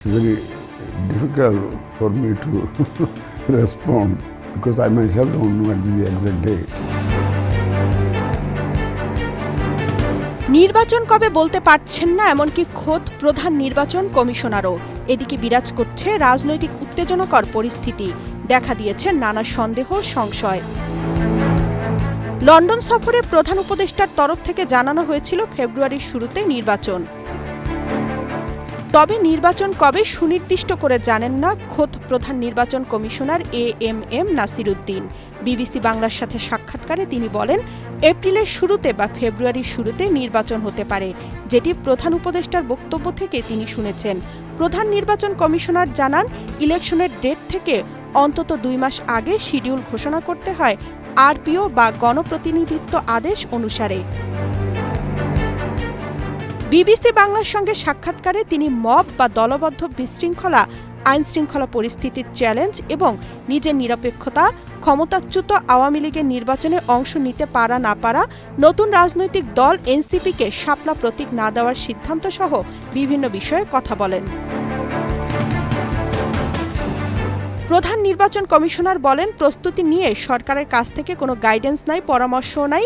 It's very difficult for me to respond because I myself don't know at the exact date. নির্বাচন কবে বলতে পারছেন না এমনকি খোদ প্রধান নির্বাচন কমিশনারও। এদিকে বিরাজ করছে রাজনৈতিক উত্তেজনাকর পরিস্থিতি, দেখা দিয়েছে নানা সন্দেহ সংশয়। লন্ডন সফরে প্রধান উপদেষ্টার তরফ থেকে জানানো হয়েছিল ফেব্রুয়ারির শুরুতে নির্বাচন। তবে নির্বাচন কবে সুনির্দিষ্ট করে জানেন না খোদ প্রধান নির্বাচন commissioner AMM Nasir Uddin. BBC বাংলার সাথে সাক্ষাৎকারে তিনি বলেন, এপ্রিলের শুরুতে বা ফেব্রুয়ারির শুরুতে নির্বাচন হতে পারে, যেটি প্রধান উপদেষ্টার বক্তব্য থেকে তিনি শুনেছেন। প্রধান নির্বাচন কমিশনার জানান, ইলেকশনের ডেট থেকে অন্তত 2 মাস আগে শিডিউল ঘোষণা করতে হয় আরপিও বা গণপ্রতিনিধিত্ব আদেশ অনুসারে। বিবিসি বাংলার সঙ্গে সাক্ষাৎকারে তিনি মব বা দলবদ্ধ বিশৃঙ্খলা, আইনশৃঙ্খলা পরিস্থিতির চ্যালেঞ্জ এবং নিজের নিরপেক্ষতা, ক্ষমতাচ্যুত আওয়ামী লীগের নির্বাচনে অংশ নিতে পারা না পারা, নতুন রাজনৈতিক দল এনসিপিকে শাপলা প্রতীক না দেওয়ার সিদ্ধান্ত সহ বিভিন্ন বিষয়ে কথা বলেন। প্রধান নির্বাচন কমিশনার বলেন, প্রস্তুতি নিয়ে সরকারের কাছ থেকে কোনো গাইডেন্স নাই, পরামর্শও নাই,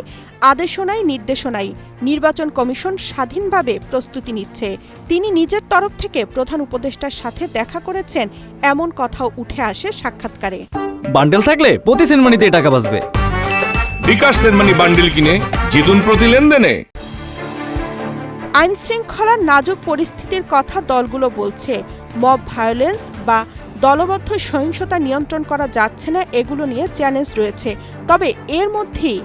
আদেশও নাই, নির্দেশও নাই। নির্বাচন কমিশন স্বাধীনভাবে প্রস্তুতি নিচ্ছে। তিনি নিজের তরফ থেকে প্রধান উপদেষ্টার সাথে দেখা করেছেন, এমন কথাও উঠে আসে সাক্ষাৎকারে। বান্ডেল থাকলে প্রতি সেনমানিতে টাকা বাঁচবে। বিকাশ সেনমানি বান্ডেল কিনে জিতুন প্রতি লেনদেনে। আইনশৃঙ্খলার নাজুক পরিস্থিতির কথা দলগুলো বলছে। মব ভায়োলেন্স বা দলবদ্ধ সহিংসতা নিয়ন্ত্রণ করা যাচ্ছে না, এগুলো নিয়ে চ্যালেঞ্জ রয়েছে। তবে এর মধ্যেই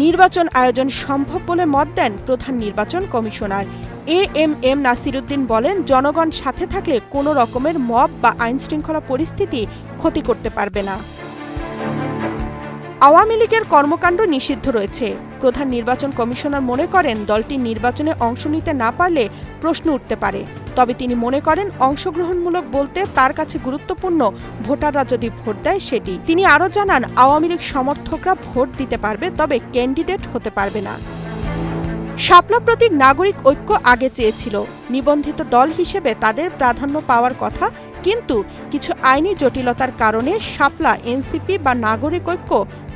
নির্বাচন আয়োজন সম্ভব বলে মত দেন প্রধান নির্বাচন কমিশনার। এএমএম নাসির উদ্দিন বলেন, জনগণ সাথে থাকলে কোনো রকমের মব বা আইনশৃঙ্খলা পরিস্থিতি ক্ষতি করতে পারবে না। আওয়ামী লীগের কর্মকাণ্ড নিষিদ্ধ রয়েছে। প্রধান নির্বাচন কমিশনার মনে করেন, দলটি নির্বাচনে অংশ নিতে না পারলে প্রশ্ন উঠতে পারে। তবে তিনি মনে করেন, অংশগ্রহণমূলক বলতে তার কাছে গুরুত্বপূর্ণ ভোটাররা যদি ভোট দেয় সেটি। তিনি আরও জানান, আওয়ামী লীগ সমর্থকরা ভোট দিতে পারবে, তবে ক্যান্ডিডেট হতে পারবে না। শাপলা প্রতীক নাগরিক ঐক্য আগে চেয়েছিল। নিবন্ধিত দল হিসেবে তাদের প্রাধান্য পাওয়ার কথা, কিন্তু কিছু আইনি জটিলতার কারণে শাপলা, এনসিপি বা নাগরিক ঐক্য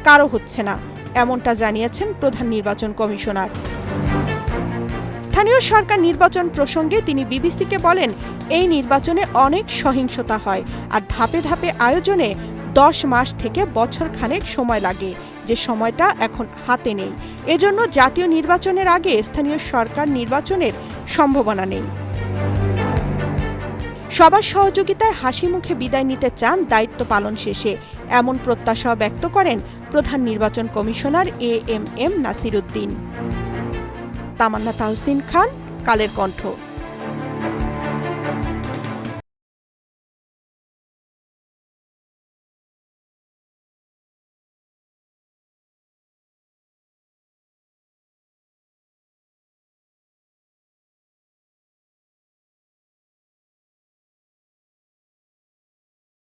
কারো হচ্ছে না, এমনটা জানিয়েছেন প্রধান নির্বাচন কমিশনার। স্থানীয় সরকার নির্বাচন প্রসঙ্গে তিনি বিবিসিকে বলেন, এই নির্বাচনে অনেক সহিংসতা হয় আর ধাপে ধাপে আয়োজনে 10 মাস থেকে বছর খানেক সময় লাগে, যে সময়টা এখন হাতে নেই। এজন্য জাতীয় নির্বাচনের আগে স্থানীয় সরকার নির্বাচনের সম্ভাবনা নেই। সবার সহযোগিতায় হাসি মুখে বিদায় নিতে চান দায়িত্ব পালন শেষে, এমন প্রত্যাশা ব্যক্ত করেন প্রধান নির্বাচন কমিশনার এএমএম নাসির উদ্দিন। তামান্না তাহসিন খান, কালের কণ্ঠ।